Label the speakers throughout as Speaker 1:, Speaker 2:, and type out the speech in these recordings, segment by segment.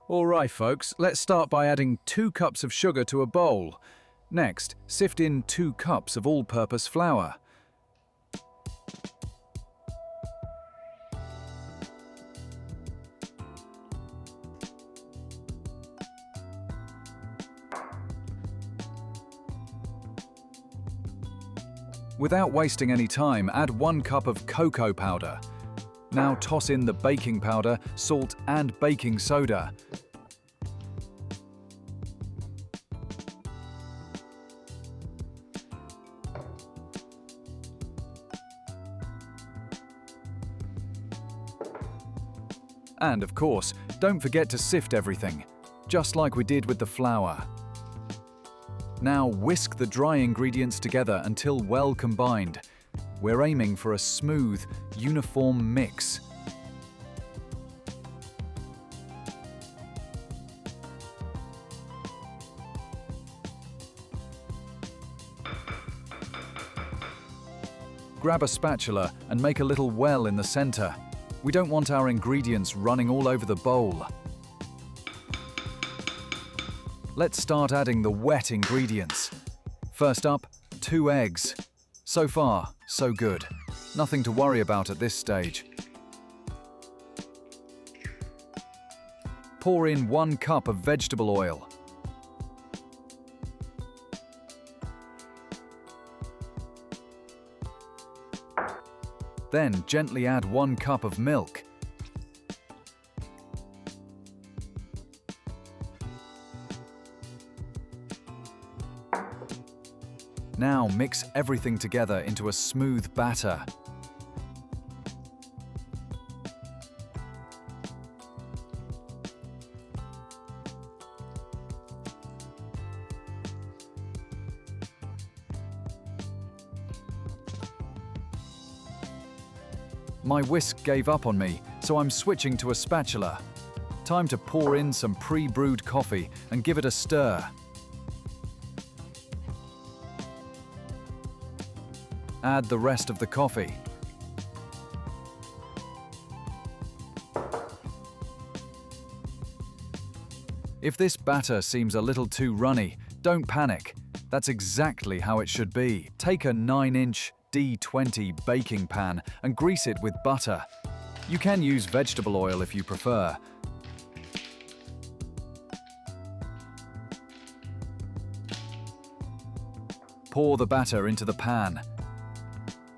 Speaker 1: Alright folks, let's start by adding 2 cups of sugar to a bowl. Next, sift in 2 cups of all-purpose flour. Without wasting any time, add 1 cup of cocoa powder. Now toss in the baking powder, salt and baking soda. And of course, don't forget to sift everything, just like we did with the flour. Now whisk the dry ingredients together until well combined. We're aiming for a smooth, uniform mix. Grab a spatula and make a little well in the center. We don't want our ingredients running all over the bowl. Let's start adding the wet ingredients. First up, 2 eggs. So far, so good. Nothing to worry about at this stage. Pour in 1 cup of vegetable oil. Then gently add 1 cup of milk. Now mix everything together into a smooth batter. My whisk gave up on me, so I'm switching to a spatula. Time to pour in some pre-brewed coffee and give it a stir. Add the rest of the coffee. If this batter seems a little too runny, don't panic. That's exactly how it should be. Take a 9-inch D20 baking pan and grease it with butter. You can use vegetable oil if you prefer. Pour the batter into the pan.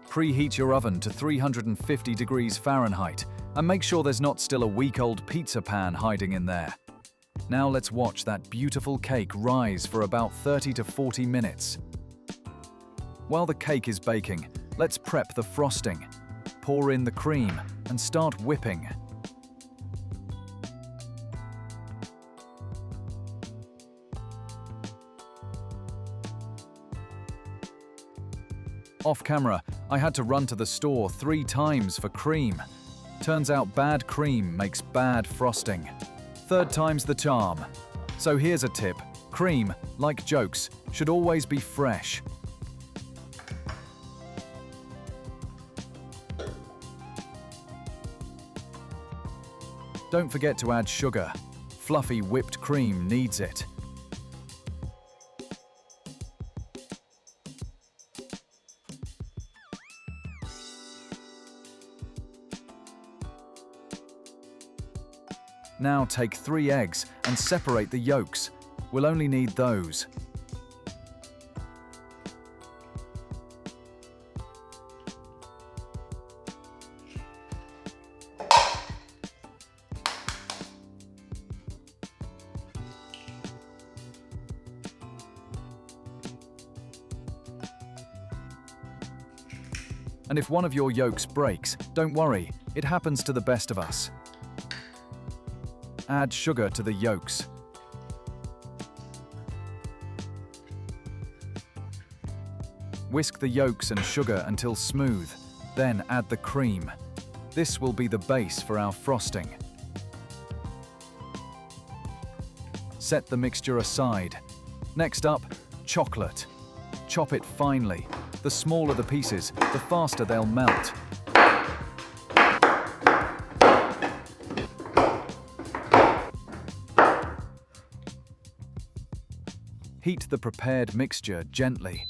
Speaker 1: Preheat your oven to 350 degrees Fahrenheit and make sure there's not still a week-old pizza pan hiding in there. Now let's watch that beautiful cake rise for about 30 to 40 minutes. While the cake is baking, let's prep the frosting. Pour in the cream and start whipping. Off camera, I had to run to the store 3 times for cream. Turns out bad cream makes bad frosting. 3rd time's the charm. So here's a tip. Cream, like jokes, should always be fresh. Don't forget to add sugar. Fluffy whipped cream needs it. Now take 3 eggs and separate the yolks. We'll only need those. And if one of your yolks breaks, don't worry, it happens to the best of us. Add sugar to the yolks. Whisk the yolks and sugar until smooth, then add the cream. This will be the base for our frosting. Set the mixture aside. Next up, chocolate. Chop it finely. The smaller the pieces, the faster they'll melt. Heat the prepared mixture gently.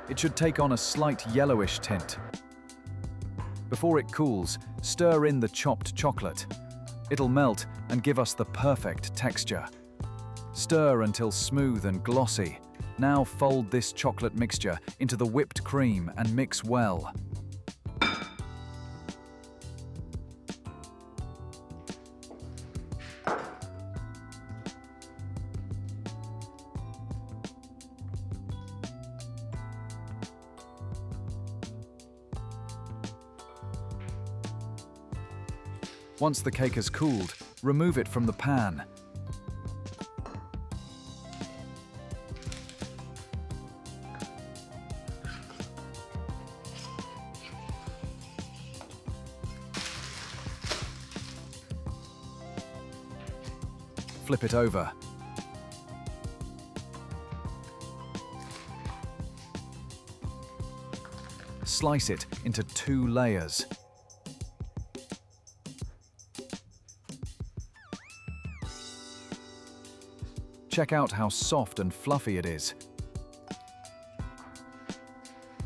Speaker 1: It should take on a slight yellowish tint. Before it cools, stir in the chopped chocolate. It'll melt and give us the perfect texture. Stir until smooth and glossy. Now fold this chocolate mixture into the whipped cream and mix well. Once the cake has cooled, remove it from the pan. Flip it over. Slice it into 2 layers. Check out how soft and fluffy it is.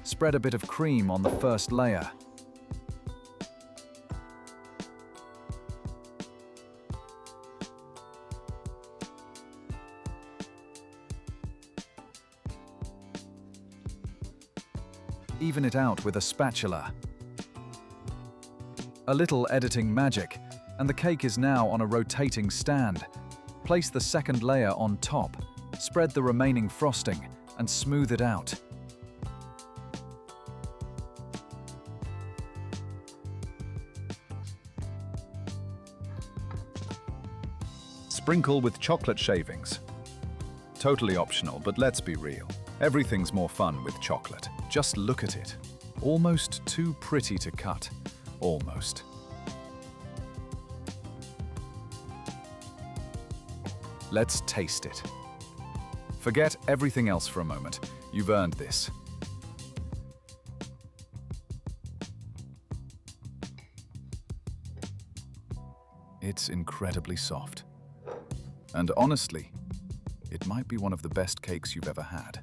Speaker 1: Spread a bit of cream on the first layer. Even it out with a spatula. A little editing magic, and the cake is now on a rotating stand. Place the second layer on top, spread the remaining frosting, and smooth it out.
Speaker 2: Sprinkle with chocolate shavings. Totally optional, but let's be real. Everything's more fun with chocolate. Just look at it. Almost too pretty to cut. Almost. Let's taste it. Forget everything else for a moment. You've earned this. It's incredibly soft. And honestly, it might be one of the best cakes you've ever had.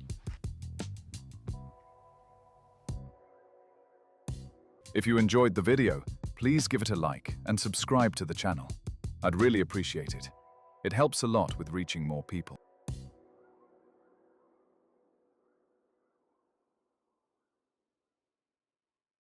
Speaker 2: If you enjoyed the video, please give it a like and subscribe to the channel. I'd really appreciate it. It helps a lot with reaching more people.